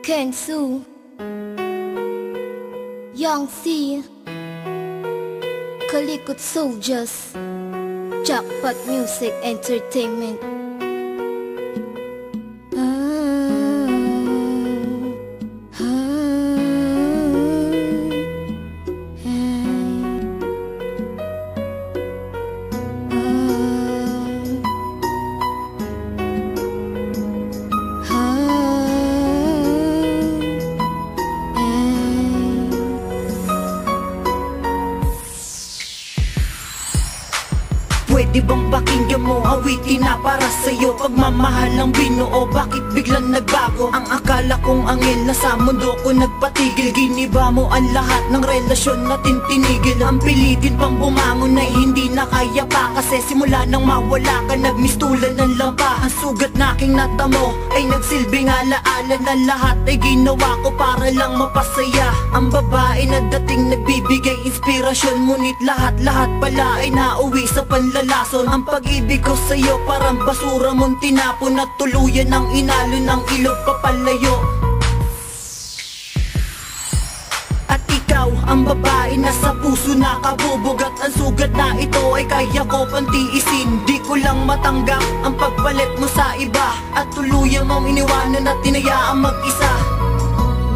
Kensu, Young C, Kalikot Soldiers, Jackpot Music Entertainment. Pwede bang pakinggan mo awitin na para sa'yo? Pagmamahal ang binuo, bakit biglang nagbago? Ang akala kong angel na sa mundo ko nagpatigil. Giniba mo ang lahat ng relasyon natin tinigil. Ang pilitin pang bumangon ay hindi na kaya pa. Kasi simula nang mawala ka, nagmistulan ng lampa. Ang sugat na aking natamo ay nagsilbing alaala na lahat ay ginawa ko para lang mapasaya. Ang babae na dating nagbibigay inspirasyon, ngunit lahat-lahat pala ay nauwi sa panlalason. Ang pag-ibig ko sa'yo parang basura mong tinapon at tuluyan ng inalo ng ilog papalayo. At ikaw ang babae na sa puso nakabubog, at ang sugat na ito ay kaya ko pantiisin. Di ko lang matanggap ang pagpalit mo sa iba, at tuluyan mong iniwanan at tinayaang mag-isa.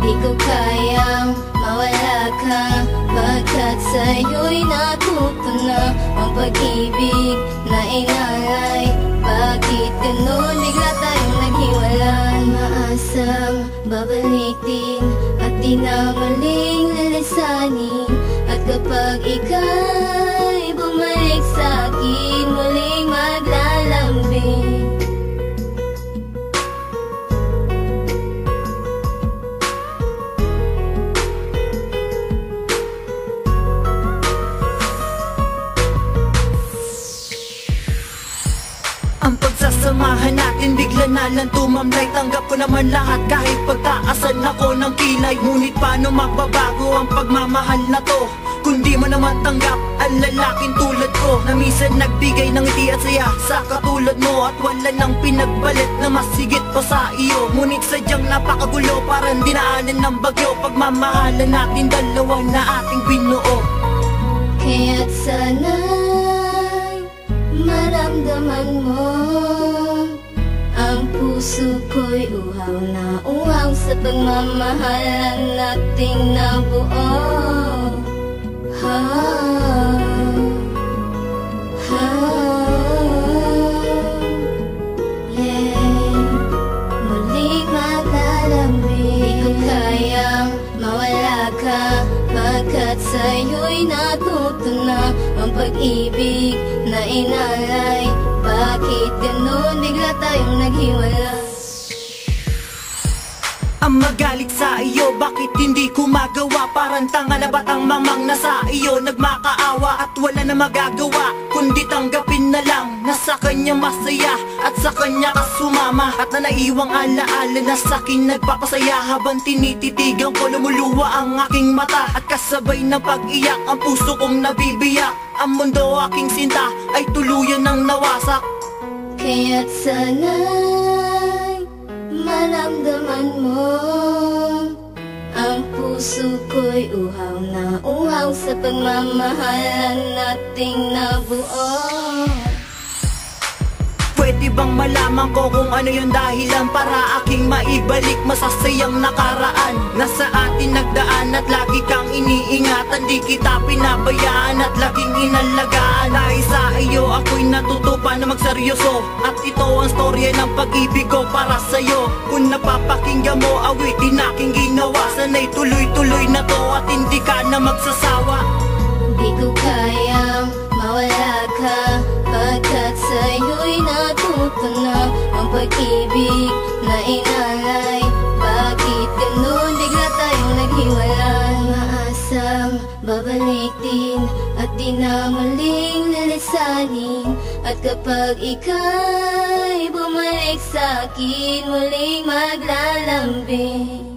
Di ko kayang mawala ka, pagkat sa'yo'y natuto na ang pag-ibig na inalay. Bakit ganun bigla tayong naghiwalay? Maasang babalik din at di na maling lalasanin. At kapag ika'y bumalik sa'kin, muling maglalambing. Ang pagsasamahan natin bigla na lang tumamlay. Tanggap ko naman lahat kahit pagtaasan ako ng kilay. Ngunit paano magbabago ang pagmamahal na to kung di mo naman tanggap ang lalaking tulad ko, na minsan nagbigay ng ngiti at saya sa katulad mo, at wala nang pinagbalit na mas higit pa sa iyo. Ngunit sadyang napakagulo, parang dinaanan ng bagyo. Pagmamahalan natin dalawa na ating binuo. Kaya't sana'y maramdaman mo ang puso ko'y uhaw na uhaw sa pagmamahalan nating nabuo. Ha, ha, yeah. Muling maglalambing. Di ko kayang mawala ka, pagkat sa'yo'y natuto na ang pag-ibig na inalay. Bakit ganun bigla tayong naghiwalay? Ang magalit sa iyo, bakit hindi ko magawa? Parang tanga na batang mamang nasa iyo nagmakaawa, at wala na magagawa kundi tanggapin na lang na sa kanya masaya at sa kanya ka sumama. At na naiwang alaala na sa'kin nagpapasaya, habang tinititigan ko lumuluwa ang aking mata. At kasabay ng pag-iyak ang puso kong nabibiyak. Ang mundo aking sinta ay tuluyan ng nawasak. Kaya't sana'y maramdaman mo ang puso ko'y uhaw na uhaw sa pagmamahalan nating nabuo. Pwede bang malaman ko kung ano yung dahilan para aking maibalik masasayang nakaraan? Nasa atin nagdaan at lagi kang iniingatan, di kita pinabayaan at laging inalagaan. Dahil sa iyo ako'y natuto pa na magseryoso, at ito ang storya ng pag-ibig ko para sa'yo. Kung napapakinggan mo awitin aking ginawa, sana'y tuloy-tuloy na to at hindi ka na magsasawa. Di ko kayang mawala ka, pagkat sa'yo'y natuto na ang pag-ibig na inalay. Bakit ganun bigla tayong naghiwalay? Maasang babalik din at di na maling lalasanin. At kapag ika'y bumalik sa'kin, muling maglalambing.